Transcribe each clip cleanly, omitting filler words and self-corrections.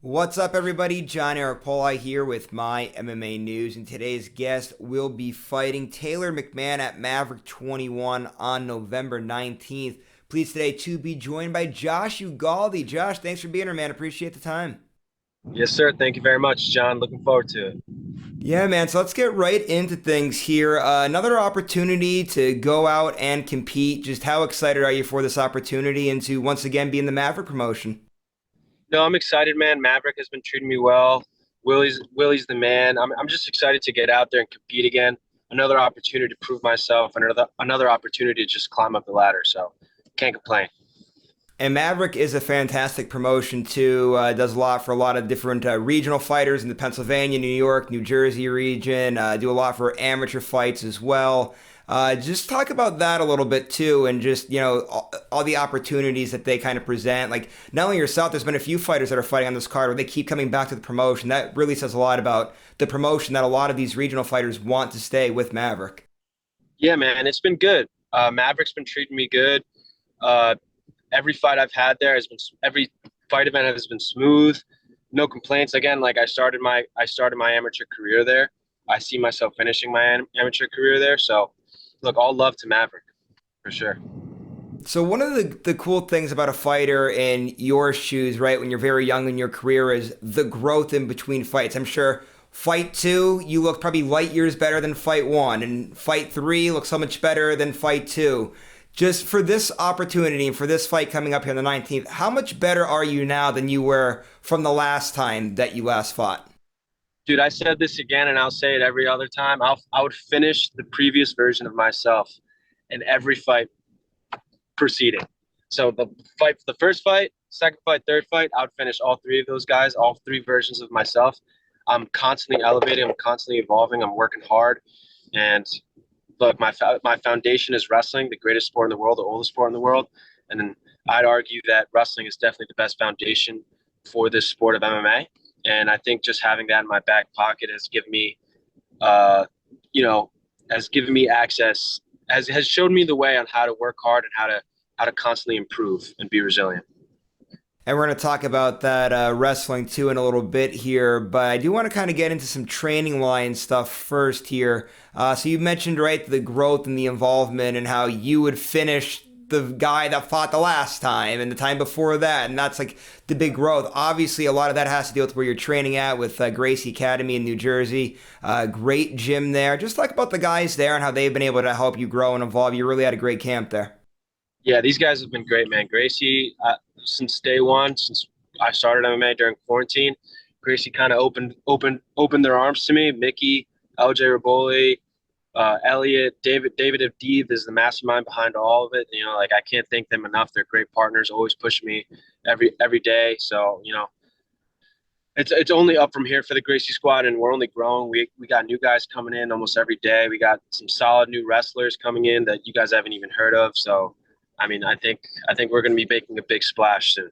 What's up, everybody? John Eric Poli here with my MMA news, and today's guest will be fighting Taylor McMahon at Maverick 21 on November 19th. Pleased today to be joined by Josh Ugalde. Josh, thanks for being here, man. Appreciate the time. Yes, sir. Thank you very much, John. Looking forward to it. Yeah, man. So let's get right into things here. Another opportunity to go out and compete. Just how excited are you for this opportunity and to once again be in the Maverick promotion? No, I'm excited, man. Maverick has been treating me well. Willie's the man. I'm just excited to get out there and compete again. Another opportunity to prove myself, another opportunity to just climb up the ladder. So can't complain. And Maverick is a fantastic promotion too. Does a lot for a lot of different regional fighters in the Pennsylvania, New York, New Jersey region. Do a lot for amateur fights as well. Just talk about that a little bit too, and just all the opportunities that they kind of present. Like not only yourself, there's been a few fighters that are fighting on this card where they keep coming back to the promotion. That really says a lot about the promotion that a lot of these regional fighters want to stay with Maverick. Yeah, man, it's been good. Maverick's been treating me good. Uh, every fight I've had there has been every fight event has been smooth. No complaints. Again, like I started my amateur career there. I see myself finishing my amateur career there. So, look, all love to Maverick for sure. So one of the cool things about a fighter in your shoes, right, when you're very young in your career is the growth in between fights. I'm sure fight two, you look probably light years better than fight one, and fight three looks so much better than fight two. Just for this opportunity and for this fight coming up here on the 19th, how much better are you now than you were from the last time that you last fought? Dude, I said this again, and I'll say it every other time. I would finish the previous version of myself in every fight proceeding. So the first fight, second fight, third fight, I would finish all three of those guys, all three versions of myself. I'm constantly elevating. I'm constantly evolving. I'm working hard, and look, my foundation is wrestling, the greatest sport in the world, the oldest sport in the world, and then I'd argue that wrestling is definitely the best foundation for this sport of MMA. And I think just having that in my back pocket has given me, uh, you know, has given me access, has showed me the way on how to work hard and how to constantly improve and be resilient. And we're going to talk about that wrestling too in a little bit here, but I do want to kind of get into some training line stuff first here. So you mentioned, right, the growth and the involvement and how you would finish the guy that fought the last time and the time before that, and that's like the big growth. Obviously, a lot of that has to do with where you're training at with Gracie Academy in New Jersey. Great gym there. Just talk about the guys there and how they've been able to help you grow and evolve. You really had a great camp there. Yeah, these guys have been great, man. Gracie, since day one, since I started MMA during quarantine, Gracie kind of opened their arms to me. Mickey, LJ Raboli, Elliot, David Abdeeb is the mastermind behind all of it. Like I can't thank them enough. They're great partners, always push me every day. So it's only up from here for the Gracie squad, and we're only growing. We got new guys coming in almost every day. We got some solid new wrestlers coming in that you guys haven't even heard of. So, I mean, I think we're going to be making a big splash soon.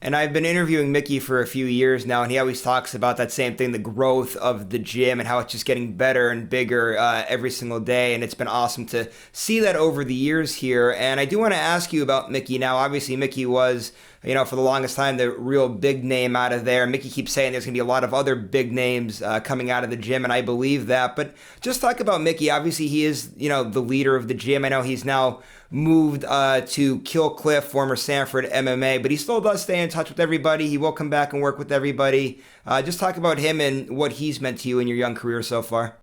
And I've been interviewing Mickey for a few years now, and he always talks about that same thing, the growth of the gym and how it's just getting better and bigger every single day. And it's been awesome to see that over the years here. And I do want to ask you about Mickey now. Obviously, Mickey was, for the longest time, the real big name out of there. Mickey keeps saying there's going to be a lot of other big names coming out of the gym, and I believe that. But just talk about Mickey. Obviously, he is, the leader of the gym. I know he's now moved to Kill Cliff, former Sanford MMA, but he still does stay in touch with everybody. He will come back and work with everybody. Just talk about him and what he's meant to you in your young career so far.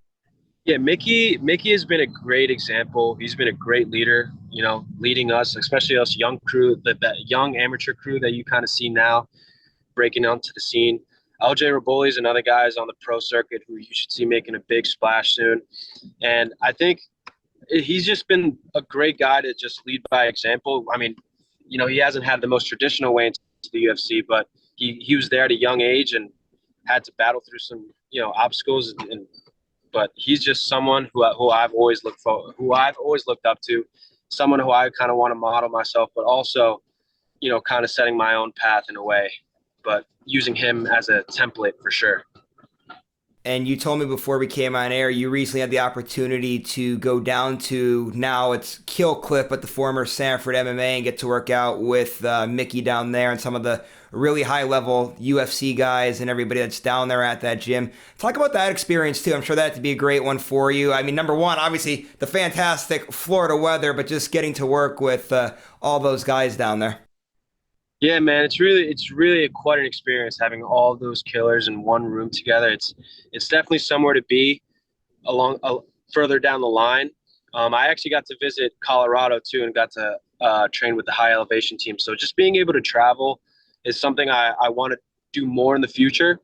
Yeah, Mickey has been a great example. He's been a great leader, leading us, especially us young crew, that young amateur crew that you kind of see now breaking onto the scene. LJ Raboli is another guy is on the pro circuit who you should see making a big splash soon. And I think he's just been a great guy to just lead by example. I mean, he hasn't had the most traditional way into the UFC, but he was there at a young age and had to battle through some obstacles. And but he's just someone who I've always looked up to, someone who I kind of want to model myself, but also kind of setting my own path in a way, but using him as a template for sure. And you told me before we came on air, you recently had the opportunity to go down to, now it's Kill Clip at the former Sanford MMA, and get to work out with Mickey down there and some of the really high level UFC guys and everybody that's down there at that gym. Talk about that experience too. I'm sure that had to be a great one for you. I mean, number one, obviously the fantastic Florida weather, but just getting to work with all those guys down there. Yeah, man, it's really quite an experience having all those killers in one room together. It's definitely somewhere to be along further down the line. I actually got to visit Colorado too and got to train with the high elevation team. So just being able to travel is something I want to do more in the future.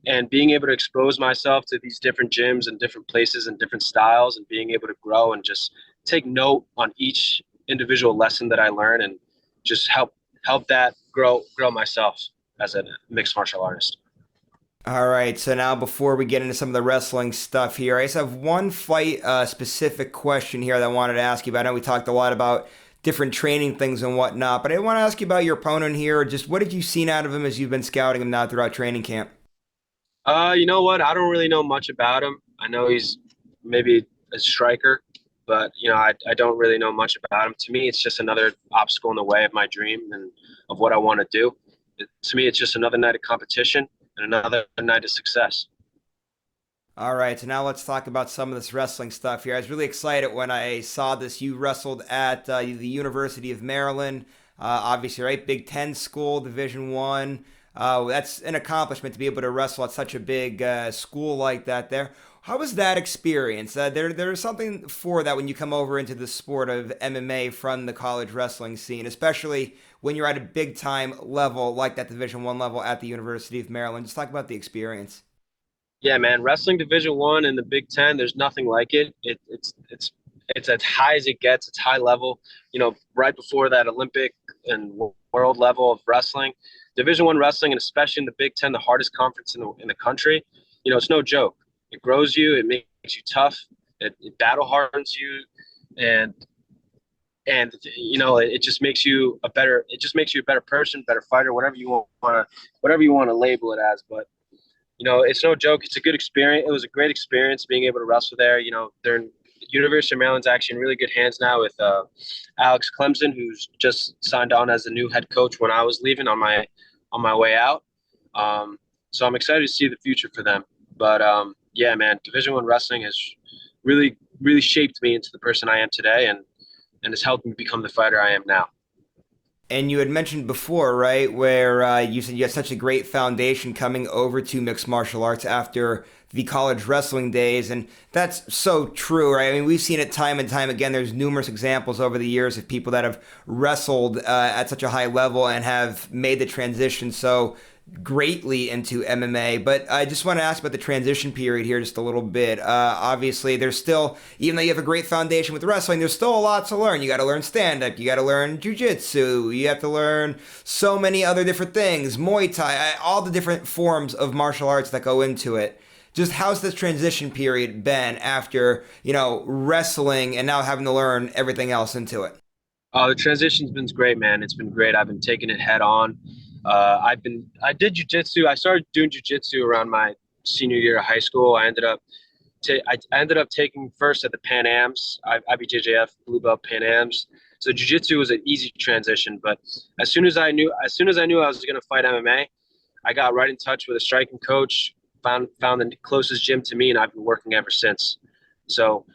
And being able to expose myself to these different gyms and different places and different styles, and being able to grow and just take note on each individual lesson that I learn, and just help that grow myself as a mixed martial artist. All right, so now before we get into some of the wrestling stuff here, I just have one fight specific question here that I wanted to ask you about. I know we talked a lot about different training things and whatnot, but I want to ask you about your opponent here. Just what have you seen out of him as you've been scouting him now throughout training camp? You know what? I don't really know much about him. I know he's maybe a striker, but I don't really know much about him. To me, it's just another obstacle in the way of my dream and of what I want to do. To me, it's just another night of competition and another night of success. All right, so now let's talk about some of this wrestling stuff here. I was really excited when I saw this. You wrestled at the University of Maryland, obviously, right? Big Ten school, Division One. That's an accomplishment to be able to wrestle at such a big school like that. There, how was that experience? There's something for that when you come over into the sport of MMA from the college wrestling scene, especially when you're at a big time level like that Division One level at the University of Maryland. Just talk about the experience. Yeah, man, wrestling Division One in the Big Ten, there's nothing like it. It's as high as it gets. It's high level. Right before that Olympic and world level of wrestling, Division One wrestling, and especially in the Big Ten, the hardest conference in the country. It's no joke. It grows you. It makes you tough. It battle hardens you, and it just makes you a better. It just makes you a better person, better fighter, whatever you want to label it as. But it's no joke. It's a good experience. It was a great experience being able to wrestle there. They're in University of Maryland's actually in really good hands now with Alex Clemson, who's just signed on as the new head coach when I was leaving on my way out. So I'm excited to see the future for them. But yeah, man, Division One wrestling has really, really shaped me into the person I am today, and has helped me become the fighter I am now. And you had mentioned before, right, where you said you had such a great foundation coming over to mixed martial arts after the college wrestling days. And that's so true, right? I mean, we've seen it time and time again. There's numerous examples over the years of people that have wrestled at such a high level and have made the transition so greatly into MMA. But I just want to ask about the transition period here just a little bit. Obviously, there's still, even though you have a great foundation with wrestling, there's still a lot to learn. You got to learn stand-up. You got to learn jujitsu. You have to learn so many other different things. Muay Thai, all the different forms of martial arts that go into it. Just how's this transition period been after, wrestling and now having to learn everything else into it? The transition's been great, man. It's been great. I've been taking it head on. I did jujitsu. I started doing jujitsu around my senior year of high school. I ended up taking first at the Pan Ams, IBJJF Blue Belt Pan Ams. So jujitsu was an easy transition. But as soon as I knew I was going to fight MMA, I got right in touch with a striking coach, found the closest gym to me, and I've been working ever since. So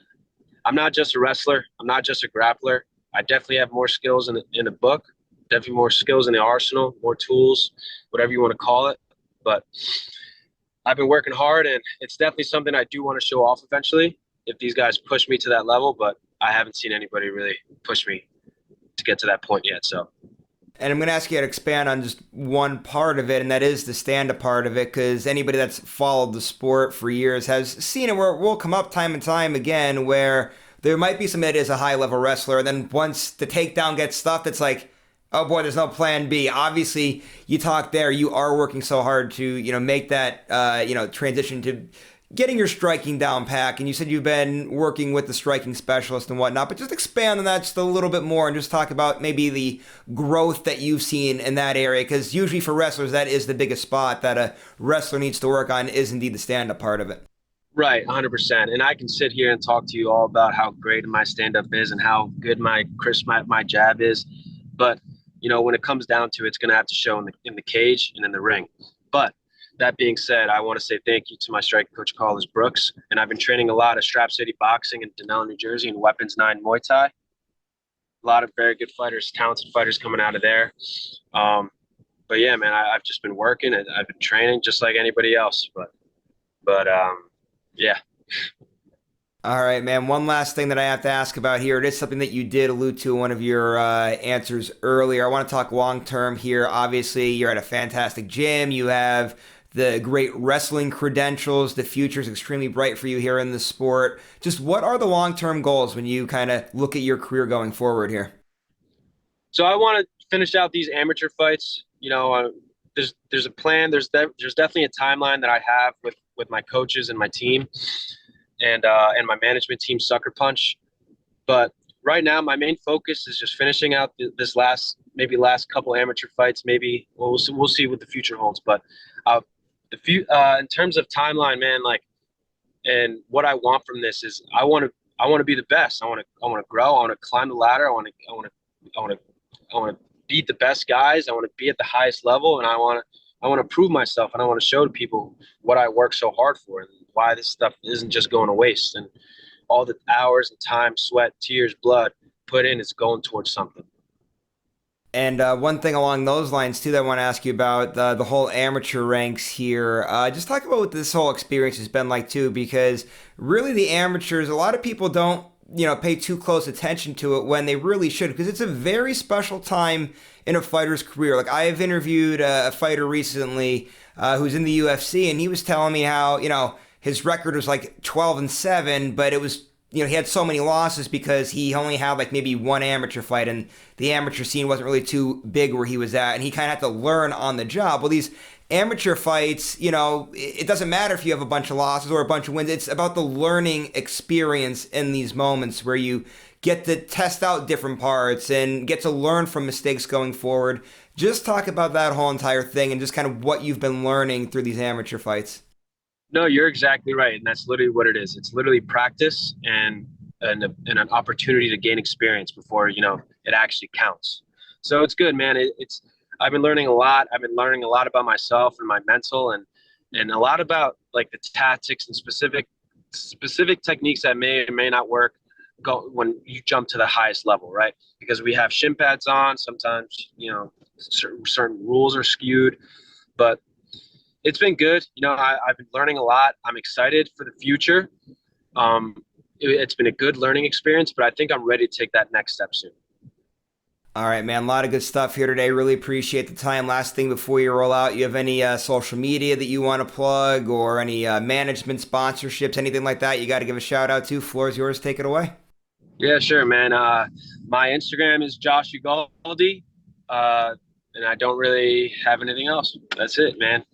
I'm not just a wrestler. I'm not just a grappler. I definitely have more skills in the book, definitely more skills in the arsenal, more tools, whatever you want to call it. But I've been working hard, and it's definitely something I do want to show off eventually if these guys push me to that level. But I haven't seen anybody really push me to get to that point yet. So. And I'm going to ask you to expand on just one part of it, and that is the stand-up part of it, because anybody that's followed the sport for years has seen it where it will come up time and time again where there might be somebody that is a high-level wrestler, and then once the takedown gets stuffed, it's like, oh boy, there's no plan B. Obviously, you talk there, you are working so hard to, make that, transition to getting your striking down pack, and you said you've been working with the striking specialist and whatnot, but just expand on that just a little bit more and just talk about maybe the growth that you've seen in that area, because usually for wrestlers, that is the biggest spot that a wrestler needs to work on, is indeed the stand-up part of it. Right, 100%. And I can sit here and talk to you all about how great my stand-up is and how good my jab is, but when it comes down to it, it's going to have to show in the cage and in the ring. But that being said, I want to say thank you to my striking coach, Carlos Brooks. And I've been training a lot of Strap City Boxing in Denell, New Jersey, and Weapons 9 Muay Thai. A lot of very good fighters, talented fighters coming out of there. But yeah, man, I've just been working and I've been training just like anybody else. But yeah. All right, man. One last thing that I have to ask about here. It is something that you did allude to in one of your answers earlier. I want to talk long term here. Obviously, you're at a fantastic gym. You have the great wrestling credentials. The future is extremely bright for you here in the sport. Just what are the long term goals when you kind of look at your career going forward here? So I want to finish out these amateur fights. There's a plan. There's definitely a timeline that I have with my coaches and my team. And my management team, Sucker Punch. But right now, my main focus is just finishing out this last couple amateur fights. Maybe we'll see what the future holds. But in terms of timeline, man, and what I want from this is I want to be the best. I want to grow. I want to climb the ladder. I want to beat the best guys. I want to be at the highest level, and I want to prove myself, and I want to show to people what I work so hard for and why this stuff isn't just going to waste. And all the hours and time, sweat, tears, blood put in is going towards something. And one thing along those lines, too, that I want to ask you about, the whole amateur ranks here. Just talk about what this whole experience has been like, too, because really the amateurs, a lot of people don't pay too close attention to it when they really should, because it's a very special time in a fighter's career. Like, I have interviewed a fighter recently who's in the UFC, and he was telling me how, his record was like 12-7, but it was, he had so many losses because he only had like maybe one amateur fight, and the amateur scene wasn't really too big where he was at, and he kind of had to learn on the job. Well, these amateur fights, it doesn't matter if you have a bunch of losses or a bunch of wins. It's about the learning experience in these moments where you get to test out different parts and get to learn from mistakes going forward. Just talk about that whole entire thing and just kind of what you've been learning through these amateur fights. No, you're exactly right. And that's literally what it is. It's literally practice and an opportunity to gain experience before, it actually counts. So it's good, man. I've been learning a lot. I've been learning a lot about myself and my mental and a lot about like the tactics and specific techniques that may or may not work when you jump to the highest level, right? Because we have shin pads on. Sometimes, certain rules are skewed, but it's been good. I've been learning a lot. I'm excited for the future. It's been a good learning experience, but I think I'm ready to take that next step soon. All right, man. A lot of good stuff here today. Really appreciate the time. Last thing before you roll out, you have any social media that you want to plug or any management sponsorships, anything like that you got to give a shout out to? Floor is yours. Take it away. Yeah, sure, man. My Instagram is Josh Ugalde, and I don't really have anything else. That's it, man.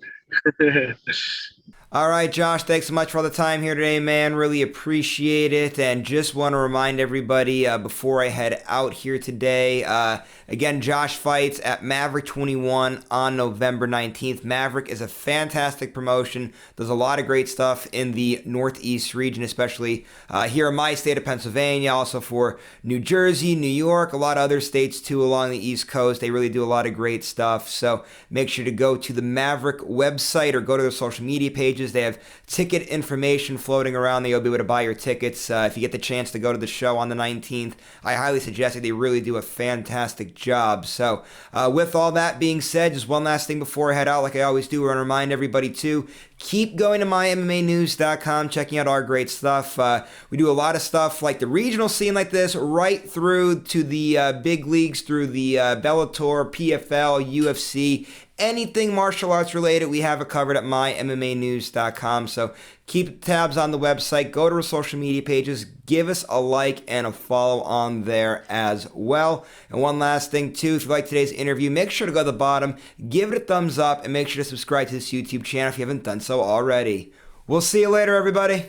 All right, Josh, thanks so much for all the time here today, man. Really appreciate it. And just want to remind everybody before I head out here today, again, Josh fights at Maverick 21 on November 19th. Maverick is a fantastic promotion. There's a lot of great stuff in the Northeast region, especially here in my state of Pennsylvania, also for New Jersey, New York, a lot of other states too along the East Coast. They really do a lot of great stuff. So make sure to go to the Maverick website or go to their social media pages. They have ticket information floating around there. You'll be able to buy your tickets. If you get the chance to go to the show on the 19th, I highly suggest it. They really do a fantastic job. So with all that being said, just one last thing before I head out, like I always do, I want to remind everybody to keep going to MyMMANews.com, checking out our great stuff. We do a lot of stuff like the regional scene like this, right through to the big leagues, through the Bellator, PFL, UFC, anything martial arts related, we have it covered at MyMMANews.com. So keep tabs on the website, go to our social media pages, give us a like and a follow on there as well. And one last thing too, if you like today's interview, make sure to go to the bottom, give it a thumbs up, and make sure to subscribe to this YouTube channel if you haven't done so already. We'll see you later, everybody.